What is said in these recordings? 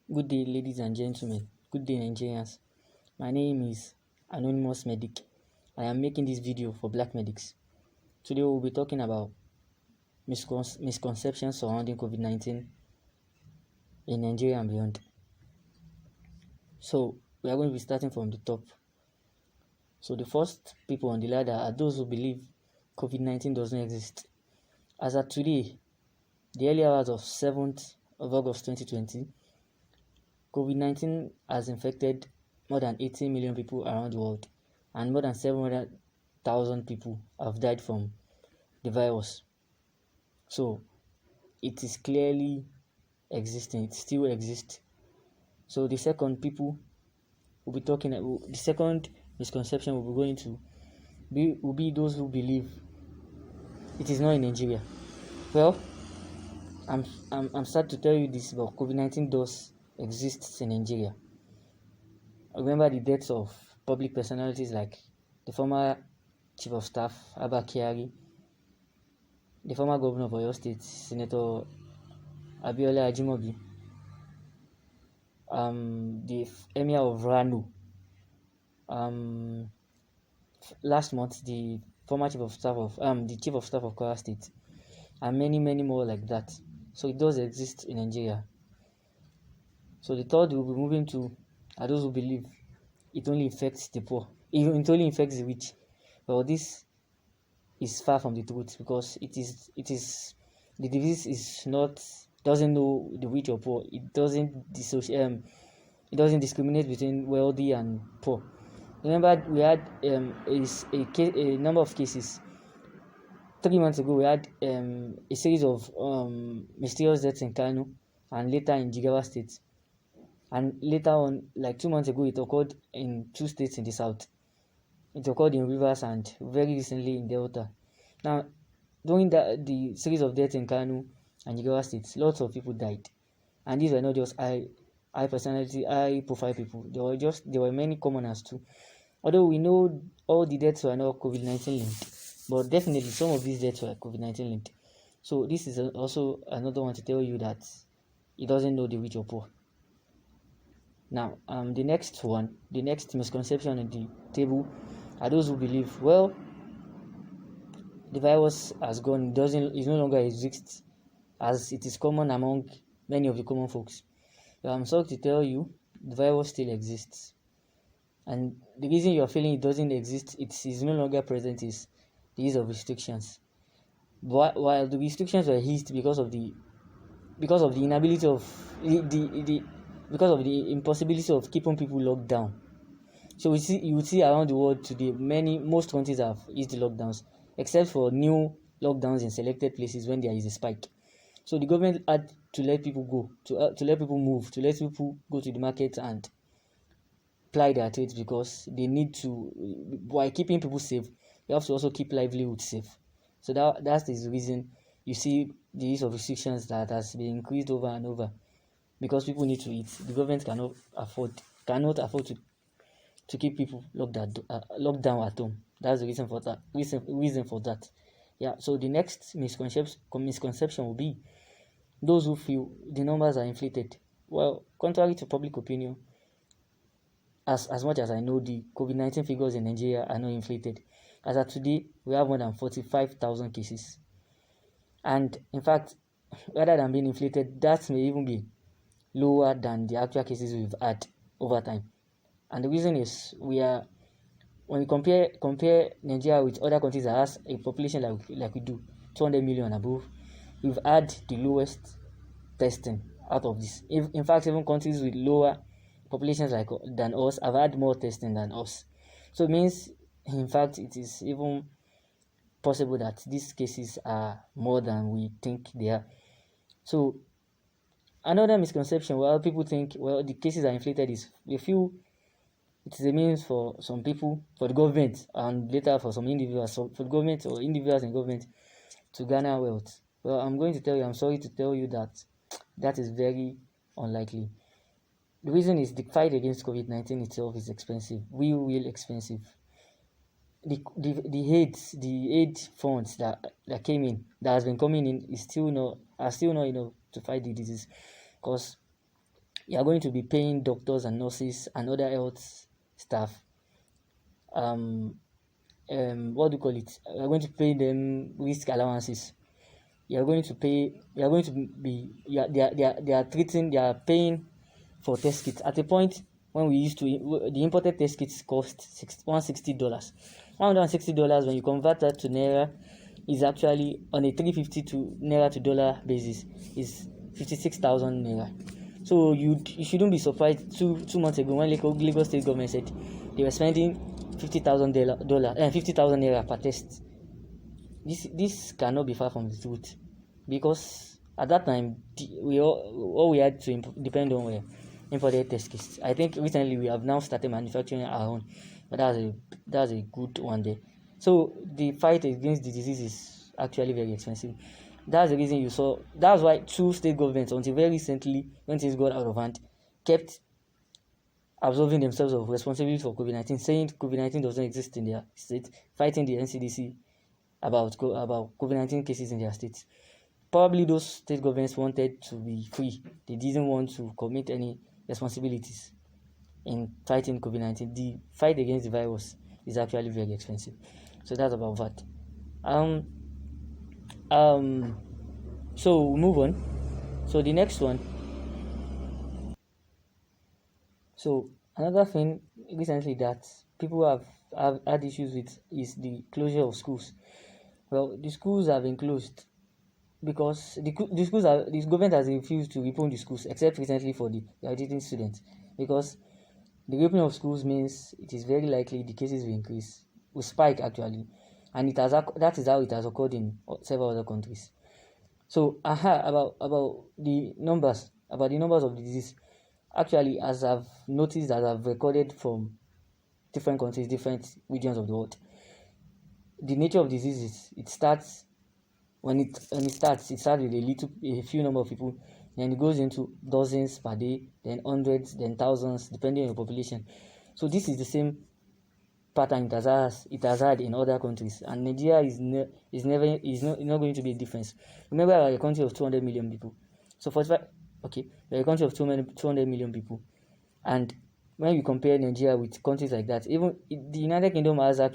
Good day, ladies and gentlemen. Good day, Nigerians. My name is Anonymous Medic. I am making this video for Black medics. Today, we'll be talking about misconceptions surrounding COVID-19 in Nigeria and beyond. So, we are going to be starting from the top. So, the first people on the ladder are those who believe COVID-19 doesn't exist. As of today, the early hours of 7th of August 2020, COVID-19 has infected more than 80 million people around the world, and more than 700,000 people have died from the virus. So it is clearly existing, it still exists. So the second the second misconception we'll be going to will be those who believe it is not in Nigeria. Well, I'm sad to tell you this, but COVID-19 does exist in Nigeria. Remember the deaths of public personalities like the former Chief of Staff, Abba Kyari, the former Governor of Oyo State, Senator Abiola Ajimobi, the Emir of Rano, last month the former Chief of Staff of Kwara State, and many more like that. So it does exist in Nigeria. So the third we'll be moving to are those who believe it only affects the poor. It only affects the rich. Well, this is far from the truth, because it is the disease doesn't know the rich or poor. It doesn't discriminate between wealthy and poor. Remember, we had a number of cases 3 months ago. We had a series of mysterious deaths in Kano and later in Jigawa State. And later on, like 2 months ago, it occurred in 2 states in the south. It occurred in Rivers and very recently in Delta. Now, during the series of deaths in Kano and Jigawa states, lots of people died. And these were not just high profile people. There were many commoners too. Although we know all the deaths were not COVID-19 linked, but definitely some of these deaths were COVID-19 linked. So this is also another one to tell you that it doesn't know the rich or poor. Now, the next misconception on the table are those who believe, well, the virus has gone, it no longer exists, as it is common among many of the common folks. Well, I'm sorry to tell you, the virus still exists. And the reason you're feeling it doesn't exist, it is no longer present, is the use of restrictions. While the restrictions were eased because of the inability of because of the impossibility of keeping people locked down. So you would see around the world today, most countries have eased the lockdowns, except for new lockdowns in selected places when there is a spike. So the government had to let people go, to let people move, to let people go to the market and ply their trades, because they need to, while keeping people safe, you have to also keep livelihood safe. So that's the reason you see the use of restrictions that has been increased over and over, because people need to eat. The government cannot afford to keep people locked down at home. That's the reason for that. Yeah. So the next misconception will be those who feel the numbers are inflated. Well, contrary to public opinion, as much as I know, the COVID-19 figures in Nigeria are not inflated. As of today, we have more than 45,000 cases. And in fact, rather than being inflated, that may even be lower than the actual cases we've had over time. And the reason is when we compare Nigeria with other countries that has a population like we do, 200 million above, we've had the lowest testing out of this. In fact, even countries with lower populations than us have had more testing than us. So it means, in fact, it is even possible that these cases are more than we think they are. So another misconception, well, people think, well, the cases are inflated, is they feel it is a means for some people, for the government, and later for some individuals, for the government or individuals in government to garner wealth. Well, I'm sorry to tell you that is very unlikely. The reason is the fight against COVID-19 itself is expensive, real expensive. The aid funds that has been coming in are still not enough to fight the disease, because You are going to be paying doctors and nurses and other health staff. What do you call it? You are going to pay them risk allowances. You are going to pay. You are going to be. They are paying for test kits. At a point when we used to, the imported test kits cost $160. $160 when you convert that to naira is actually on a 350 to naira to dollar basis is 56,000 naira. So you shouldn't be surprised. Two months ago when Lagos State government said they were spending $50,000 naira per test. This cannot be far from the truth, because at that time all we had to depend on were imported test kits. I think recently we have now started manufacturing our own, but that's a good one there. So the fight against the disease is actually very expensive. That's the reason you saw. That's why two state governments, until very recently, when things got out of hand, kept absolving themselves of responsibility for COVID-19, saying COVID-19 doesn't exist in their state, fighting the NCDC about COVID-19 cases in their states. Probably those state governments wanted to be free. They didn't want to commit any responsibilities in fighting COVID-19. The fight against the virus is actually very expensive. So that's about that. So we'll move on. So the next one. So another thing recently that people have had issues with is the closure of schools. Well, the schools have been closed because the government has refused to reopen the schools, except recently for the graduating students, because the reopening of schools means it is very likely the cases will spike actually, and that is how it has occurred in several other countries. So about the numbers of the disease, actually, as I've noticed, as I've recorded from different countries, different regions of the world, the nature of disease is it starts with a few number of people, then it goes into dozens per day, then hundreds, then thousands, depending on your population. So this is the same pattern it has had in other countries, and Nigeria is not going to be a difference. Remember, we are a country of 200 million people. So 45, okay, we are a country of 200 million people, and when you compare Nigeria with countries like that, even the United Kingdom has a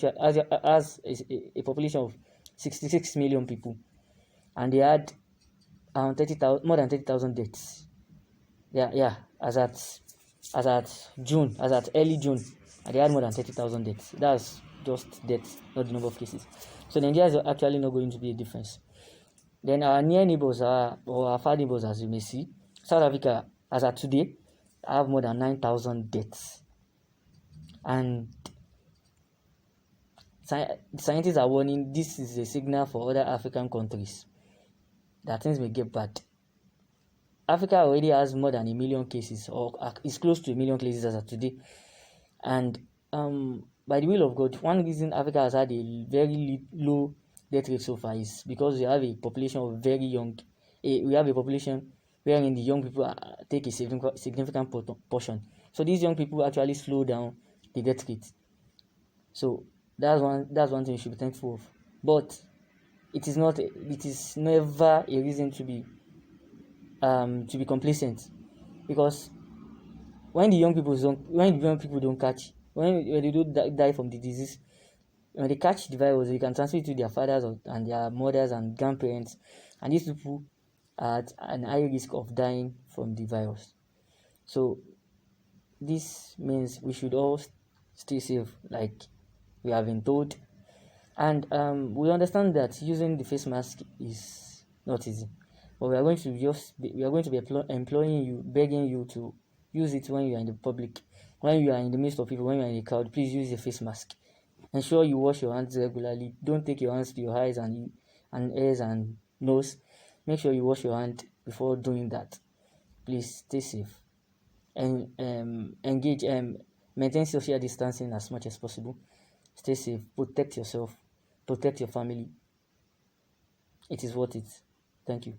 population of 66 million people, and they had more than 30,000 deaths. Yeah, as at early June, and they had more than 30,000 deaths. That's just deaths, not the number of cases. So Nigeria is actually not going to be a difference. Then our near neighbors or our far neighbors, as you may see, South Africa, as at today, have more than 9,000 deaths, and scientists are warning this is a signal for other African countries that things may get bad. Africa already has more than 1 million cases, or is close to 1 million cases as of today. And by the will of God, one reason Africa has had a very low death rate so far is because we have a population of very young. We have a population wherein the young people take a significant portion. So these young people actually slow down the death rate. So that's one thing you should be thankful of. But it is never a reason to be complacent, because when they don't die from the disease, when they catch the virus, they can transmit it to their fathers and their mothers and grandparents, and these people are at an high risk of dying from the virus. So this means we should all stay safe, like we have been told, and we understand that using the face mask is not easy, but we are going to be employing you, begging you to use it when you are in the public, when you are in the midst of people, when you are in a crowd. Please use a face mask. Ensure you wash your hands regularly. Don't take your hands to your eyes and ears and nose. Make sure you wash your hand before doing that. Please stay safe and maintain social distancing as much as possible. Stay safe. Protect yourself. Protect your family. It is worth it. Thank you.